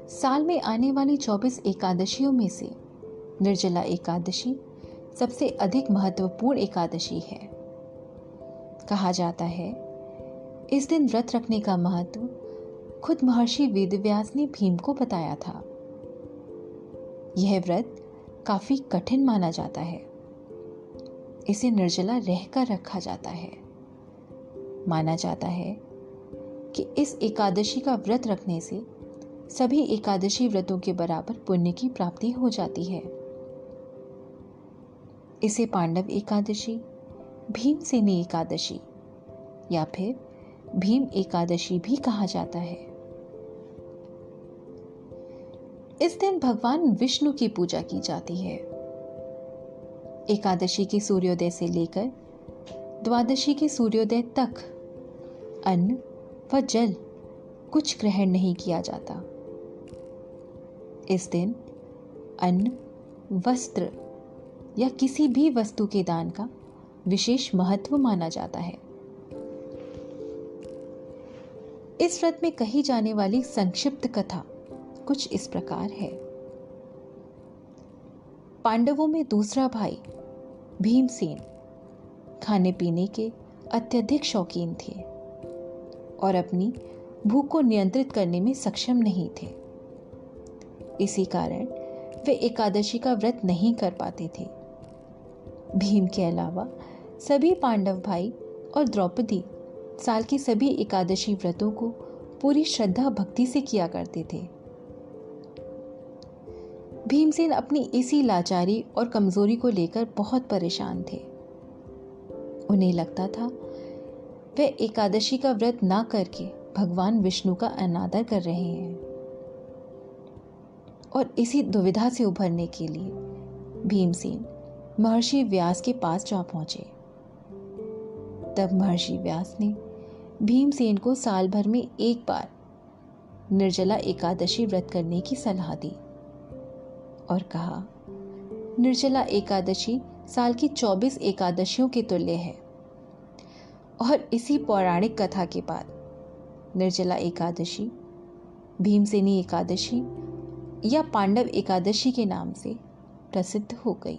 साल में आने वाली 24 एकादशियों में से निर्जला एकादशी सबसे अधिक महत्वपूर्ण एकादशी है। कहा जाता है इस दिन व्रत रखने का महत्व खुद महर्षि वेदव्यास ने भीम को बताया था। यह व्रत काफी कठिन माना जाता है। इसे निर्जला रहकर रखा जाता है। माना जाता है कि इस एकादशी का व्रत रखने से सभी एकादशी व्रतों के बराबर पुण्य की प्राप्ति हो जाती है। इसे पांडव एकादशी, भीमसेनी एकादशी या फिर भीम एकादशी भी कहा जाता है। इस दिन भगवान विष्णु की पूजा की जाती है। एकादशी के सूर्योदय से लेकर द्वादशी के सूर्योदय तक अन्न व जल कुछ ग्रहण नहीं किया जाता। इस दिन अन्न, वस्त्र या किसी भी वस्तु के दान का विशेष महत्व माना जाता है। इस व्रत में कही जाने वाली संक्षिप्त कथा कुछ इस प्रकार है। पांडवों में दूसरा भाई भीमसेन खाने पीने के अत्यधिक शौकीन थे और अपनी भूख को नियंत्रित करने में सक्षम नहीं थे। इसी कारण वे एकादशी का व्रत नहीं कर पाते थे। भीम के अलावा सभी पांडव भाई और द्रौपदी साल की सभी एकादशी व्रतों को पूरी श्रद्धा भक्ति से किया करते थे। भीमसेन अपनी इसी लाचारी और कमजोरी को लेकर बहुत परेशान थे। उन्हें लगता था वे एकादशी का व्रत ना करके भगवान विष्णु का अनादर कर रहे हैं और इसी दुविधा से उभरने के लिए भीमसेन महर्षि व्यास के पास जा पहुंचे। तब महर्षि व्यास ने भीमसेन को साल भर में एक बार निर्जला एकादशी व्रत करने की सलाह दी और कहा, निर्जला एकादशी साल की 24 एकादशियों के तुल्य है और इसी पौराणिक कथा के बाद निर्जला एकादशी, भीमसेनी एकादशी या पांडव एकादशी के नाम से प्रसिद्ध हो गई।